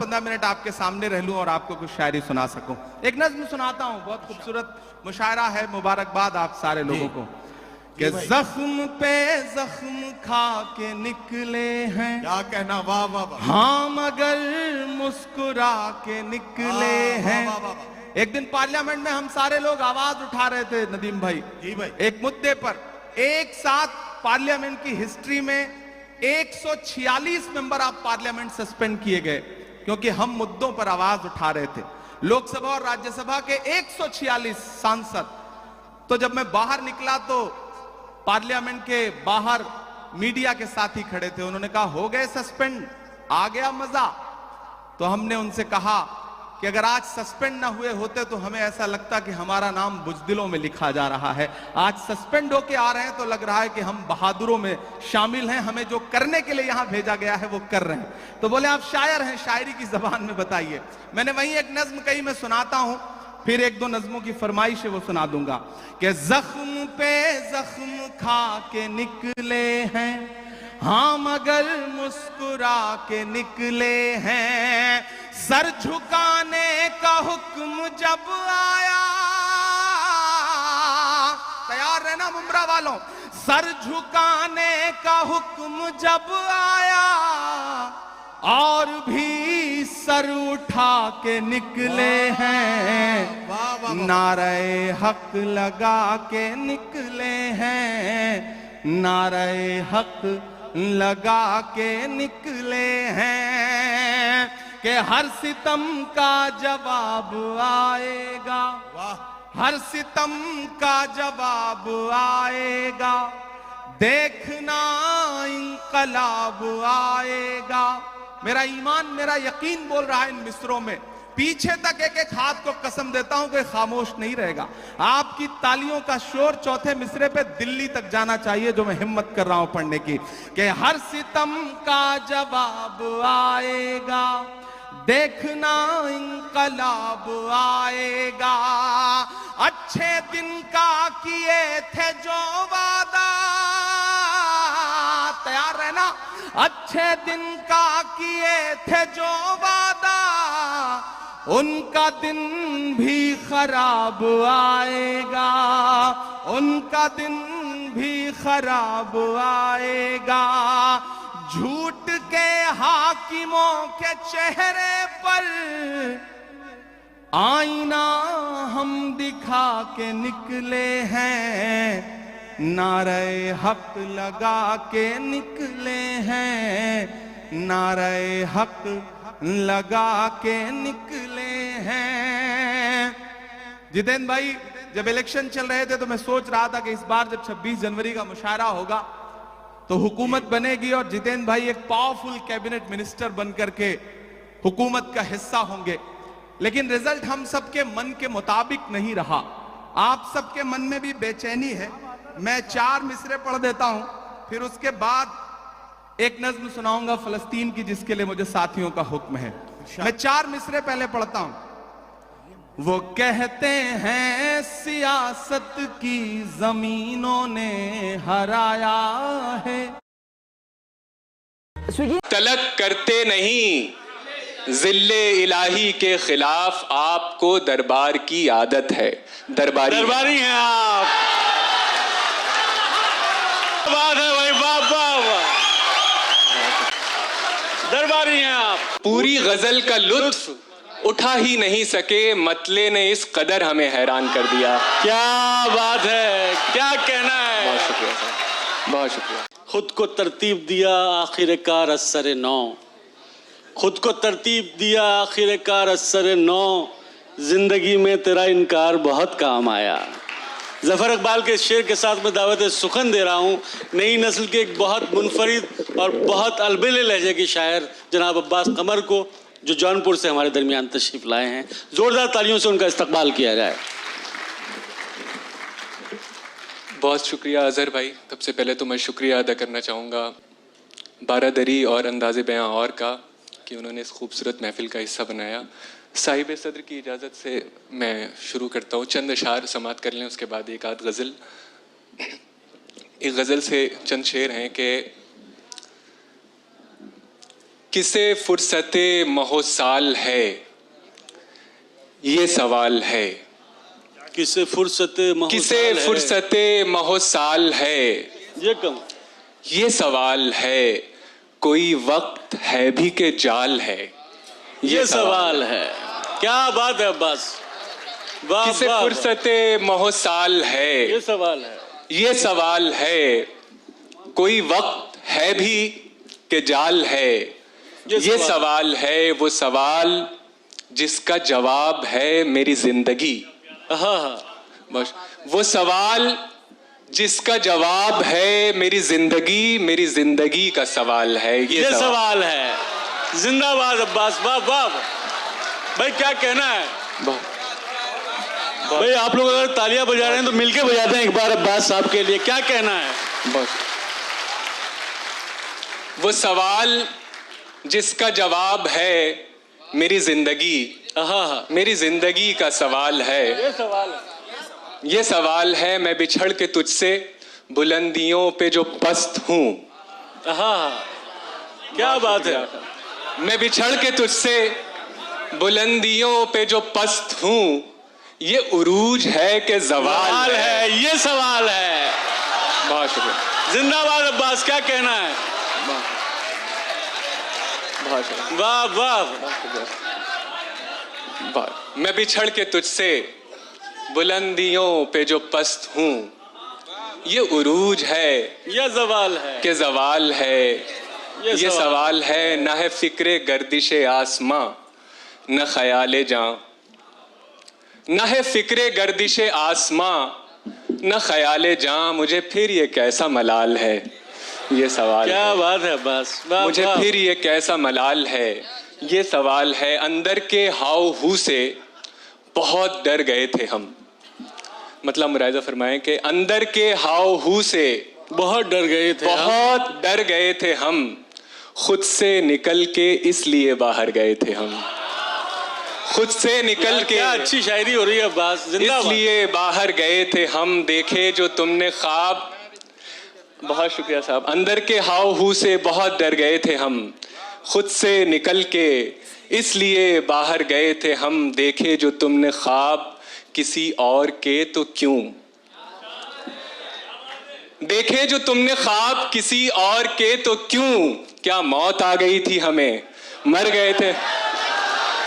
10-15 minute आपके सामने रह लूं और आपको कुछ शायरी सुना सकूं। एक नज्म सुनाता हूं, बहुत खूबसूरत मुशायरा है। मुबारकबाद आप सारे लोगों को कि जख्म पे जख्म खा के निकले हैं। क्या कहना, वाह वाह वाह। हाँ मगर मुस्कुरा के निकले हैं। एक दिन पार्लियामेंट में हम सारे लोग आवाज उठा रहे थे नदीम भाई, जी भाई, एक मुद्दे पर। एक साथ पार्लियामेंट की हिस्ट्री में 146 मेंबर ऑफ पार्लियामेंट सस्पेंड किए गए क्योंकि हम मुद्दों पर आवाज उठा रहे थे। लोकसभा और राज्यसभा के 146 सांसद। तो जब मैं बाहर निकला तो पार्लियामेंट के बाहर मीडिया के साथी खड़े थे। उन्होंने कहा हो गए सस्पेंड, आ गया मजा। तो हमने उनसे कहा कि अगर आज सस्पेंड ना हुए होते तो हमें ऐसा लगता कि हमारा नाम बुज़दिलों में लिखा जा रहा है। आज सस्पेंड होके आ रहे हैं तो लग रहा है कि हम बहादुरों में शामिल हैं, हमें जो करने के लिए यहां भेजा गया है वो कर रहे हैं। तो बोले आप शायर हैं, शायरी की जबान में बताइए। मैंने वहीं एक नज्म कही, मैं सुनाता हूं, फिर एक दो नज्मों की फरमाइश है वो सुना दूंगा कि जख्म पे जख्म खा के निकले हैं, हाँ मगर मुस्कुरा के निकले हैं। सर झुकाने का हुक्म जब आया, तैयार रहना मुमरा वालों, सर झुकाने का हुक्म जब आया और भी सर उठा के निकले हैं। नारे हक लगा के निकले हैं, नारे हक लगा के निकले हैं कि हर सितम का जवाब आएगा, हर सितम का जवाब आएगा, देखना इंकलाब आएगा। मेरा ईमान, मेरा यकीन बोल रहा है इन मिसरों में। पीछे तक एक एक हाथ को कसम देता हूं कि खामोश नहीं रहेगा। आपकी तालियों का शोर चौथे मिसरे पे दिल्ली तक जाना चाहिए, जो मैं हिम्मत कर रहा हूं पढ़ने की, कि हर सितम का जवाब आएगा, देखना इंकलाब आएगा। अच्छे दिन का किए थे जो वादा, तैयार रहना, अच्छे दिन का किए थे जो वादा, उनका दिन भी खराब आएगा, उनका दिन भी खराब आएगा। झूठ के हाकिमों के चेहरे पर आईना हम दिखा के निकले हैं, नारे हक लगा के निकले हैं, नारे हक लगा के निकले हैं। जितेंद्र भाई, जब इलेक्शन चल रहे थे तो मैं सोच रहा था कि इस बार जब 26 जनवरी का मुशायरा होगा तो हुकूमत बनेगी और जितेंद्र भाई एक पावरफुल कैबिनेट मिनिस्टर बनकर के हुकूमत का हिस्सा होंगे। लेकिन रिजल्ट हम सबके मन के मुताबिक नहीं रहा। आप सबके मन में भी बेचैनी है। मैं 4 मिसरे पढ़ देता हूं, फिर उसके बाद एक नज्म सुनाऊंगा फलस्तीन की, जिसके लिए मुझे साथियों का हुक्म है। मैं 4 मिसरे पहले पढ़ता हूं। वो कहते हैं सियासत की जमीनों ने हराया है, तलक करते नहीं जिल्ले इलाही के खिलाफ, आपको दरबार की आदत है। दरबारी हैं आप। बात है भाई, दरबारी हैं आप। पूरी गजल का लुत्फ उठा ही नहीं सके, मतले ने इस कदर हमें हैरान कर दिया। क्या बात है, क्या कहना है। बहुत शुक्रिया सर, बहुत शुक्रिया। खुद को तरतीब दिया आखिरकार असर नौ, खुद को तरतीब दिया आखिरकार असर नौ, जिंदगी में तेरा इनकार बहुत काम आया। जफर इकबाल के शेर के साथ मैं दावत सुखन दे रहा हूँ नई नस्ल के एक बहुत मुनफरिद और बहुत अलबेले लहजे के शायर जनाब अब्बास कमर को, जो जौनपुर से हमारे दरमियान तशरीफ लाए हैं। जोरदार तालियों से उनका इस्तकबाल किया जाए। बहुत शुक्रिया अजहर भाई। सबसे पहले तो मैं शुक्रिया अदा करना चाहूँगा बारादरी और अंदाज़े बयां और का कि उन्होंने इस खूबसूरत महफिल का हिस्सा बनाया। साहिब सदर की इजाज़त से मैं शुरू करता हूँ। चंद अशार समात कर लें, उसके बाद एक आध गज़ल। एक गज़ल से चंद शेर हैं कि किसे फुर्सते महोसाल है, ये सवाल है। किसे फुर्सते किसे फुर्सते महोसाल है, ये कम ये सवाल है। कोई वक्त है भी के जाल है, ये सवाल है। क्या बात है अब्बास, वाह किसे वाह, फुर्सते महोसाल है, ये सवाल है। ये सवाल है। कोई वक्त है भी के जाल है, ये सवाल है। वो सवाल जिसका जवाब है मेरी जिंदगी। बस वो सवाल जिसका जवाब है मेरी जिंदगी का सवाल है। ये सवाल है। जिंदाबाद अब्बास, वाह वाह। भाई क्या कहना है भाई, आप लोग अगर तालियां बजा रहे हैं तो मिलके बजाते हैं एक बार अब्बास साहब के लिए। क्या कहना है? बस वो सवाल जिसका जवाब है मेरी जिंदगी का सवाल है। ये सवाल है। ये सवाल है। मैं बिछड़ के तुझसे बुलंदियों पे जो पस्त हूँ। क्या बात है। मैं बिछड़ के तुझसे बुलंदियों पे जो पस्त हूँ, ये उरूज है कि ज़वाल है। ये सवाल है। बहुत शुक्रिया। जिंदाबाद अब्बास, क्या कहना है? बहुत शुक्रिया। वाह वाह। मैं बिछड़ के तुझसे बुलंदियों पे जो पस्त हूँ, ये उरूज है ये ज़वाल है कि ज़वाल है। ये सवाल है। न है फिक्रे गर्दिशे आसमां, न ख्याले जां। न है फिक्रे गर्दिशे आसमां, न ख्याले जां। मुझे फिर ये कैसा मलाल है, ये सवाल। क्या बात है बस, मुझे फिर ये कैसा मलाल है, ये सवाल है। अंदर के हाव हू से बहुत डर गए थे हम। मतलब मुरायजा फरमाएं कि अंदर के हाव हू से बहुत डर गए थे, बहुत डर गए थे हम। खुद से निकल के इसलिए बाहर गए थे हम। खुद से निकल के, क्या अच्छी शायरी हो रही है अब्बास, जिंदाबाद। इसलिए बाहर गए थे हम। देखे जो तुमने ख्वाब। बहुत शुक्रिया साहब। अंदर के हाव हू से बहुत डर गए थे हम। खुद से निकल के इसलिए बाहर गए थे हम। देखे जो तुमने ख्वाब किसी और के तो क्यों। देखे जो तुमने ख्वाब किसी और के तो क्यों। क्या मौत आ गई थी हमें, मर गए थे।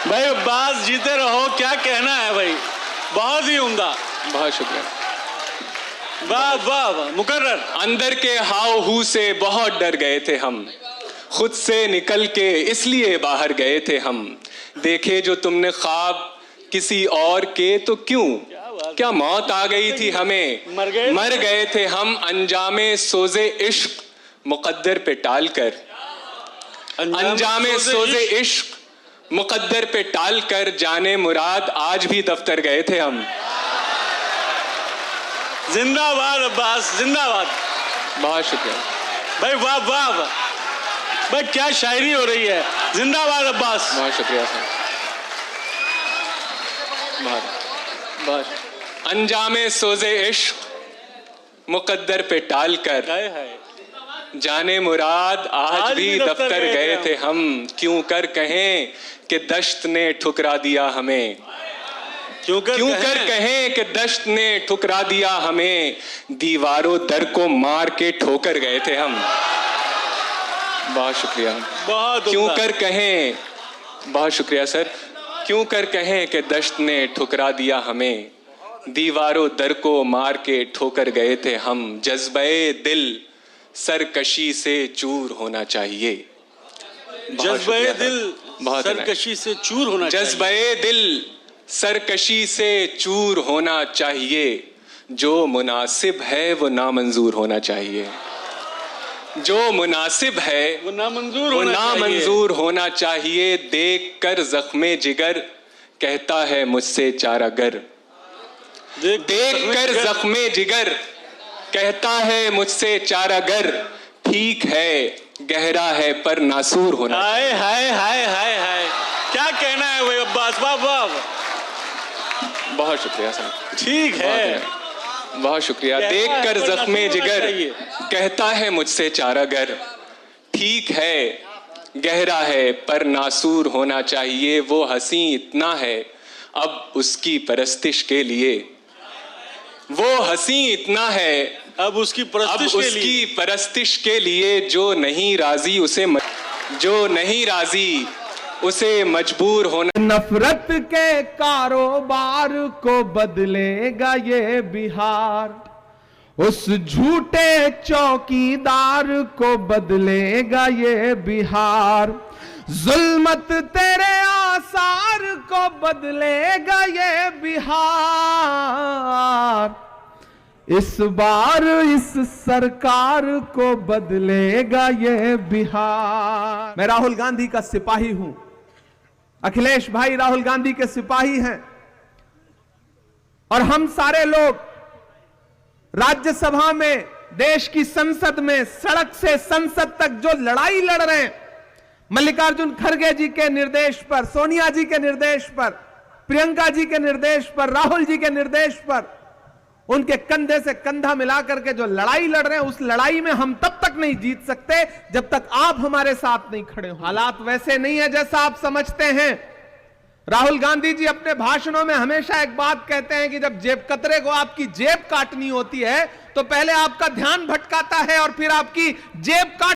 भाई अब्बास जीते रहो, क्या कहना है भाई, बहुत ही उम्दा। बहुत शुक्रिया। वाह वाह वाह, मुकर्रर। अंदर के हाव हू से बहुत डर गए थे हम। खुद से निकल के इसलिए बाहर गए थे हम। देखे जो तुमने ख्वाब किसी और के तो क्यों। क्या मौत आ गई थी हमें, मर गए थे हम। अंजामे सोजे इश्क मुकद्दर पे टाल कर। अंजामे सोजे इश्क मुकद्दर पे टाल कर। जाने मुराद आज भी दफ्तर गए थे हम। जिंदाबाद अब्बास, जिंदाबाद। बहुत शुक्रिया भाई, वाह वाह वाह। भाई क्या शायरी हो रही है, जिंदाबाद अब्बास। बहुत शुक्रिया सर। बहुत अंजामे सोजे इश्क मुकद्दर पे टाल कर। जाने मुराद आज भी दफ्तर गए थे हम। क्यों कर कहें कि दश्त ने ठुकरा दिया हमें। क्यों कर कहें कि दश्त ने ठुकरा दिया हमें। दीवारों दर को मार के ठोकर गए थे हम। बहुत शुक्रिया। बहुत क्यों कर कहें, बहुत शुक्रिया सर। क्यों कर कहें कि दश्त ने ठुकरा दिया हमें। दीवारों दर को मार के ठोकर गए थे हम। जज्बे दिल सरकशी से चूर होना चाहिए। जज्बे दिल सरकशी से चूर होना चाहिए। जज्बे दिल सरकशी से चूर होना चाहिए। जो मुनासिब है वो नामंजूर होना चाहिए। जो मुनासिब है वो नामंजूर होना चाहिए। देख कर जख्मे जिगर कहता है मुझसे चारागर। देख कर जख्मे जिगर कहता है मुझसे चारागर। ठीक है गहरा है पर नासूर होना। हाय हाय हाय हाय हाय, क्या कहना है भाई अब्बास, वाह वाह। बहुत शुक्रिया साहब। ठीक है, बहुत शुक्रिया। देख कर जख्मे जिगर कहता है मुझसे चारागर। ठीक है गहरा है पर नासूर होना चाहिए, वो हंसी इतना है अब उसकी परस्तिश के लिए, वो हंसी इतना है अब उसकी परस्तिश के लिए जो नहीं राजी उसे मजबूर होना। नफरत के कारोबार को बदलेगा ये बिहार, उस झूठे चौकीदार को बदलेगा ये बिहार, जुल्मत तेरे आसार को बदलेगा ये बिहार, इस बार इस सरकार को बदलेगा ये बिहार। मैं राहुल गांधी का सिपाही हूं, अखिलेश भाई राहुल गांधी के सिपाही हैं, और हम सारे लोग राज्यसभा में, देश की संसद में, सड़क से संसद तक जो लड़ाई लड़ रहे हैं, मल्लिकार्जुन खड़गे जी के निर्देश पर, सोनिया जी के निर्देश पर, प्रियंका जी के निर्देश पर, राहुल जी के निर्देश पर, उनके कंधे से कंधा मिलाकर के जो लड़ाई लड़ रहे हैं, उस लड़ाई में हम तब तक नहीं जीत सकते जब तक आप हमारे साथ नहीं खड़े हो। हालात वैसे नहीं है जैसा आप समझते हैं। राहुल गांधी जी अपने भाषणों में हमेशा एक बात कहते हैं कि जब जेब कतरे को आपकी जेब काटनी होती है तो पहले आपका ध्यान भटकाता है और फिर आपकी जेब काट